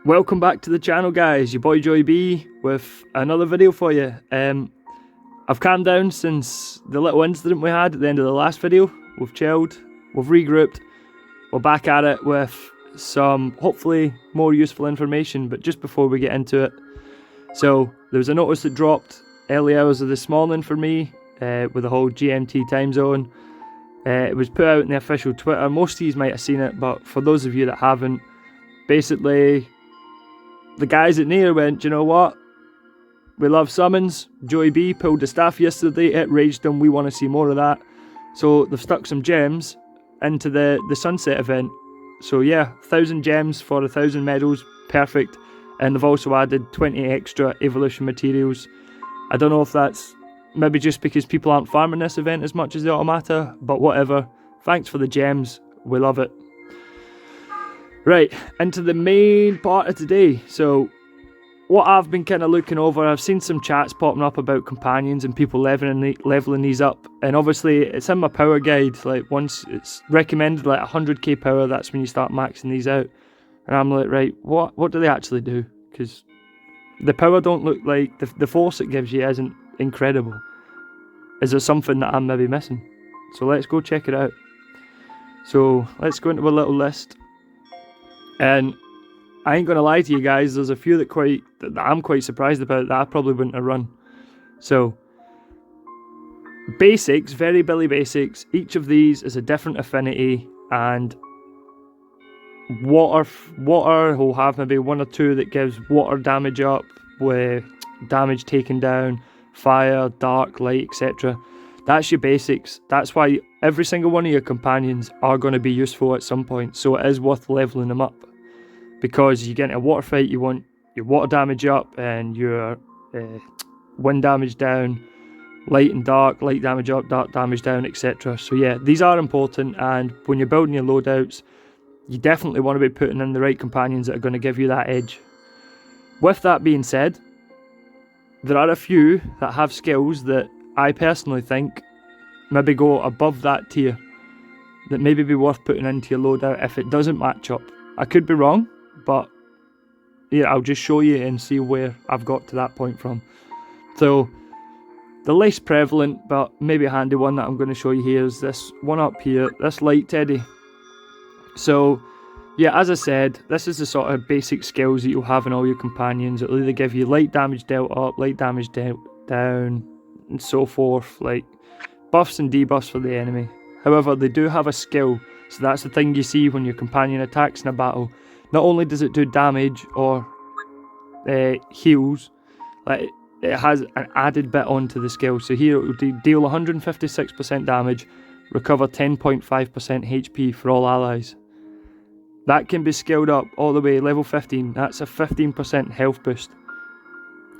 Welcome back to the channel, guys. Your boy Joey B with another video for you. I've calmed down since the little incident we had at the end of the last video. We've chilled, we've regrouped, we're back at it with some hopefully more useful information. But just before we get into it, so there was a notice that dropped early hours of this morning for me with the whole GMT time zone. It was put out in the official Twitter. Most of you might have seen it, but for those of you that haven't, basically the guys at Nier went, you know what? We love summons. Joey B pulled the staff yesterday. It raged them. We want to see more of that. So they've stuck some gems into the sunset event. So yeah, 1,000 gems for 1,000 medals. Perfect. And they've also added 20 extra evolution materials. I don't know if that's maybe just because people aren't farming this event as much as the automata, but whatever. Thanks for the gems. We love it. Right, into the main part of today. So, what I've been kind of looking over, I've seen some chats popping up about companions and people leveling these up. And obviously, it's in my power guide. Like, once it's recommended, like 100k power, that's when you start maxing these out. And I'm like, right, what do they actually do? Because the power don't look like, the force it gives you isn't incredible. Is there something that I'm maybe missing? So let's go check it out. So, let's go into a little list. And I ain't gonna lie to you guys, there's a few that I'm quite surprised about that I probably wouldn't have run. So, basics, very Billy basics. Each of these is a different affinity, and water will have maybe one or two that gives water damage up with damage taken down, fire, dark, light, etc. That's your basics. That's why every single one of your companions are going to be useful at some point. So it is worth leveling them up. Because you get into a water fight, you want your water damage up and your wind damage down, light and dark, light damage up, dark damage down, etc. So yeah, these are important, and when you're building your loadouts, you definitely want to be putting in the right companions that are going to give you that edge. With that being said, there are a few that have skills that I personally think maybe go above that tier, that maybe be worth putting into your loadout if it doesn't match up. I could be wrong, but yeah, I'll just show you and see where I've got to that point from. So, the less prevalent, but maybe a handy one that I'm going to show you here is this one up here, this light teddy. So, yeah, as I said, this is the sort of basic skills that you'll have in all your companions. It'll either give you light damage dealt up, light damage dealt down, and so forth, like buffs and debuffs for the enemy. However, they do have a skill, so that's the thing you see when your companion attacks in a battle. Not only does it do damage or heals, like it has an added bit onto the skill. So here it will deal 156% damage, recover 10.5% HP for all allies. That can be scaled up all the way level 15. That's a 15% health boost.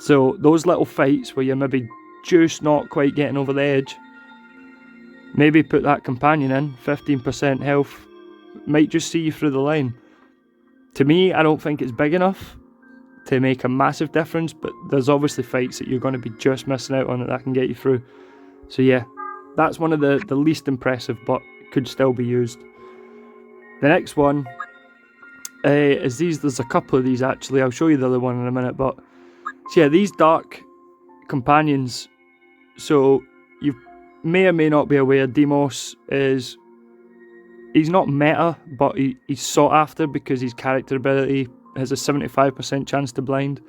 So those little fights where you're maybe just not quite getting over the edge, maybe put that companion in, 15% health, might just see you through the line. To me, I don't think it's big enough to make a massive difference, but there's obviously fights that you're going to be just missing out on that can get you through. So yeah, that's one of the least impressive, but could still be used. The next one is these. There's a couple of these actually. I'll show you the other one in a minute, but so yeah, these dark companions. So you may or may not be aware, Deimos is, he's not meta, but he's sought after because his character ability has a 75% chance to blind.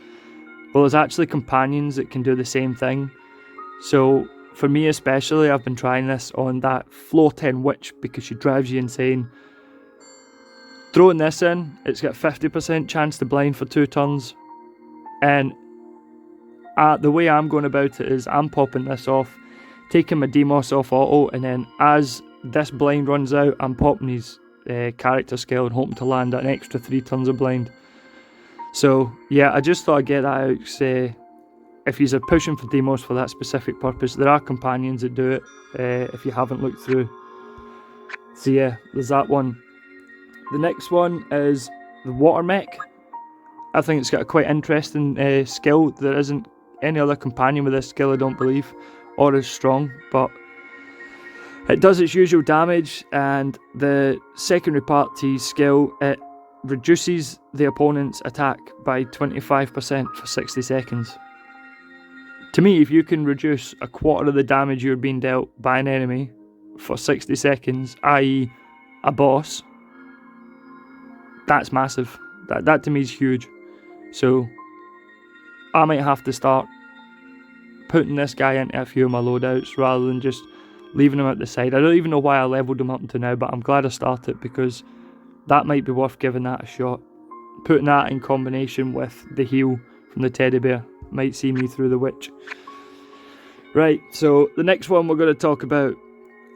Well, there's actually companions that can do the same thing. So for me especially, I've been trying this on that floor 10 witch because she drives you insane. Throwing this in, it's got 50% chance to blind for 2 turns. And the way I'm going about it is I'm popping this off, taking my Deimos off auto, and then as this blind runs out, I'm popping his character skill and hoping to land an extra 3 turns of blind. So yeah, I just thought I'd get that out. Say, if you're pushing for Deimos for that specific purpose, there are companions that do it if you haven't looked through. So yeah, there's that one. The next one is the water mech. I think it's got a quite interesting skill. There isn't any other companion with this skill, I don't believe, or as strong, but it does its usual damage, and the secondary part to his skill, it reduces the opponent's attack by 25% for 60 seconds. To me, if you can reduce a quarter of the damage you're being dealt by an enemy for 60 seconds, i.e. a boss, that's massive. That to me is huge. So I might have to start putting this guy into a few of my loadouts rather than just leaving him at the side. I don't even know why I leveled him up until now, but I'm glad I started because that might be worth giving that a shot. Putting that in combination with the heal from the teddy bear might see me through the witch. Right, so the next one we're going to talk about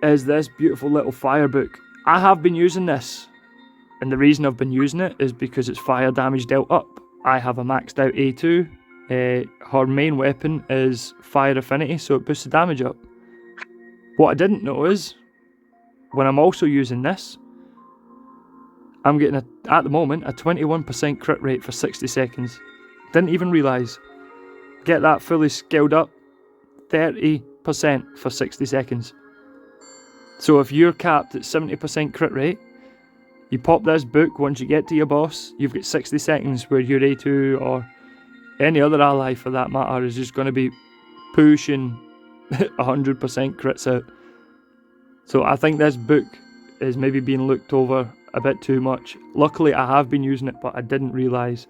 is this beautiful little fire book. I have been using this, and the reason I've been using it is because it's fire damage dealt up. I have a maxed out A2. Her main weapon is fire affinity, so it boosts the damage up. What I didn't know is, when I'm also using this, I'm getting, at the moment, a 21% crit rate for 60 seconds. Didn't even realise. Get that fully scaled up, 30% for 60 seconds. So if you're capped at 70% crit rate, you pop this book, once you get to your boss, you've got 60 seconds where your A2 or any other ally for that matter is just going to be pushing 100% crits out. So I think this book is maybe being looked over a bit too much. Luckily I have been using it, but I didn't realise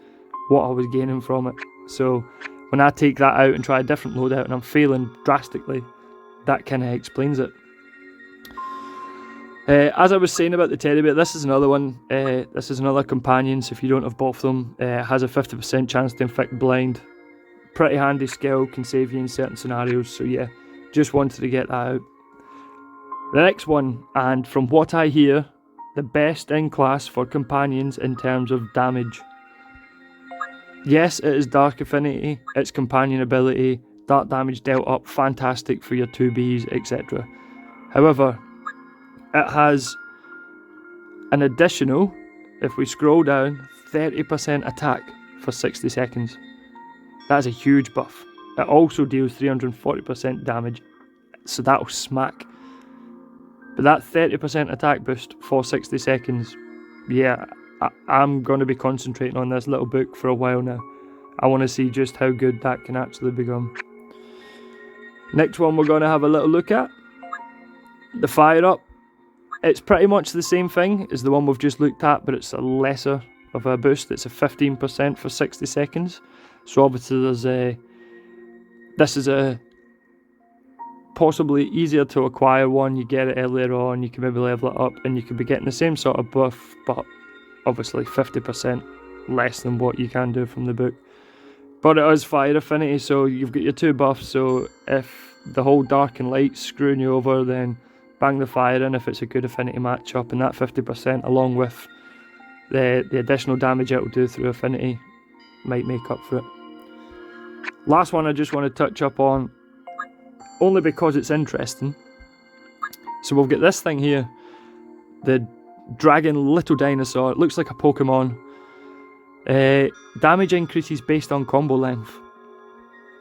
what I was gaining from it. So when I take that out and try a different loadout and I'm failing drastically, that kind of explains it. As I was saying about the teddy bear, this is another one. This is another companion, so if you don't have both of them, it has a 50% chance to inflict blind. Pretty handy skill, can save you in certain scenarios, so yeah, just wanted to get that out. The next one, and from what I hear, the best in class for companions in terms of damage. Yes, it is Dark Affinity, its companion ability, dark damage dealt up, fantastic for your 2Bs, etc. However, it has an additional, if we scroll down, 30% attack for 60 seconds. That's a huge buff. It also deals 340% damage, so that'll smack. But that 30% attack boost for 60 seconds, yeah, I'm going to be concentrating on this little book for a while now. I want to see just how good that can actually become. Next one we're going to have a little look at, the Fire Up. It's pretty much the same thing as the one we've just looked at, but it's a lesser of a boost. It's a 15% for 60 seconds. So obviously this is a possibly easier to acquire one. You get it earlier on, you can maybe level it up, and you could be getting the same sort of buff, but obviously 50% less than what you can do from the book. But it is fire affinity, so you've got your two buffs, so if the whole dark and light's screwing you over, then bang the fire in if it's a good affinity matchup, and that 50% along with the additional damage it will do through affinity might make up for it. Last one I just want to touch up on, only because it's interesting. So we've got this thing here, the dragon little dinosaur. It looks like a Pokemon. Damage increases based on combo length.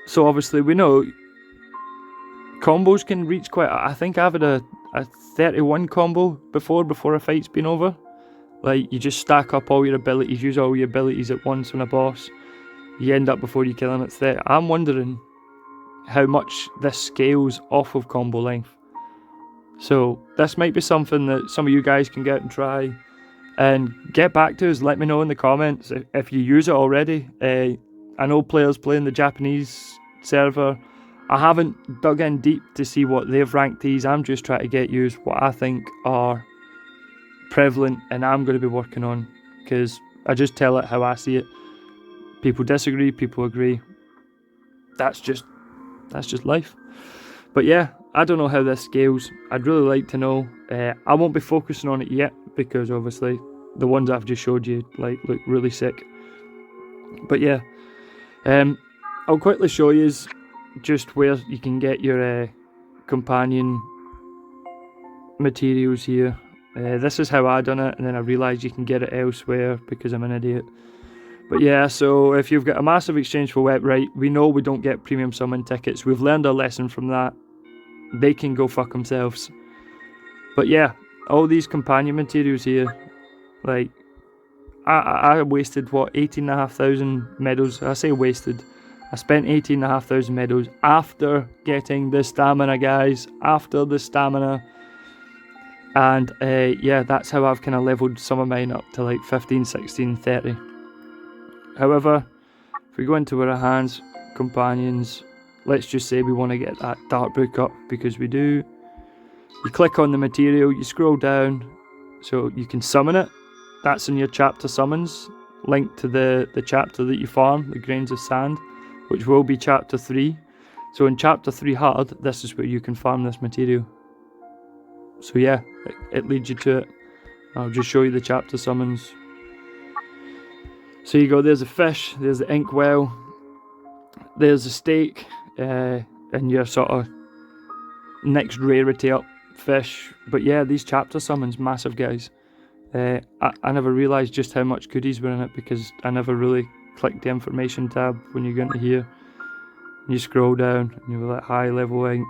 So obviously we know combos can reach quite, I think I've had a 31 combo before a fight's been over. Like, you just stack up all your abilities, use all your abilities at once on a boss. You end up before you kill him at 30. I'm wondering how much this scales off of combo length. So this might be something that some of you guys can get and try and get back to us. Let me know in the comments if you use it already. I know players playing the Japanese server. I haven't dug in deep to see what they've ranked these. I'm just trying to get you what I think are prevalent and I'm going to be working on, because I just tell it how I see it. People disagree, people agree. That's just life. But yeah, I don't know how this scales. I'd really like to know. I won't be focusing on it yet because obviously the ones I've just showed you look really sick. But yeah, I'll quickly show you just where you can get your companion materials here. This is how I done it, and then I realised you can get it elsewhere because I'm an idiot. But yeah, so if you've got a massive exchange for web, right, we know we don't get premium summon tickets. We've learned our lesson from that. They can go fuck themselves. But yeah, all these companion materials here, like, I wasted, what, 18,500 medals. I say wasted. I spent 18,500 medals after getting the stamina, guys. After the stamina. And yeah, that's how I've kind of leveled some of mine up to like 15, 16, 30. However, if we go into our hands, companions, let's just say we want to get that dark book up, because we do. You click on the material, you scroll down, so you can summon it. That's in your chapter summons, linked to the chapter that you farm, the grains of sand, which will be chapter 3. So in chapter 3 hard, this is where you can farm this material. So yeah, it leads you to it. I'll just show you the chapter summons. So you go, there's a fish, there's the inkwell, there's a steak, and your sort of next rarity up fish. But yeah, these chapter summons, massive, guys. I never realised just how much goodies were in it, because I never really clicked the information tab when you go into here. You scroll down and you're like high level ink,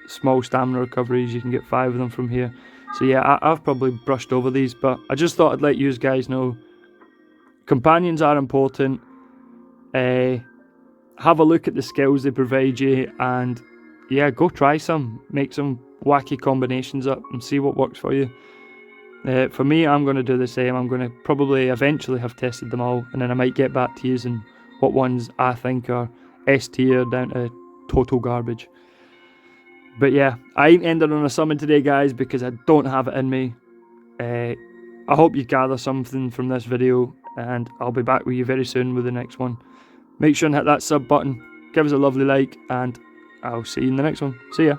small stamina recoveries, you can get 5 of them from here. So yeah, I've probably brushed over these, but I just thought I'd let you guys know companions are important. Have a look at the skills they provide you, and yeah, go try some, make some wacky combinations up and see what works for you. For me, I'm going to do the same. I'm going to probably eventually have tested them all, and then I might get back to using what ones I think are S tier down to total garbage. But yeah, I ain't ended on a summon today, guys, because I don't have it in me. I hope you gather something from this video, and I'll be back with you very soon with the next one. Make sure and hit that sub button, give us a lovely like, and I'll see you in the next one. See ya.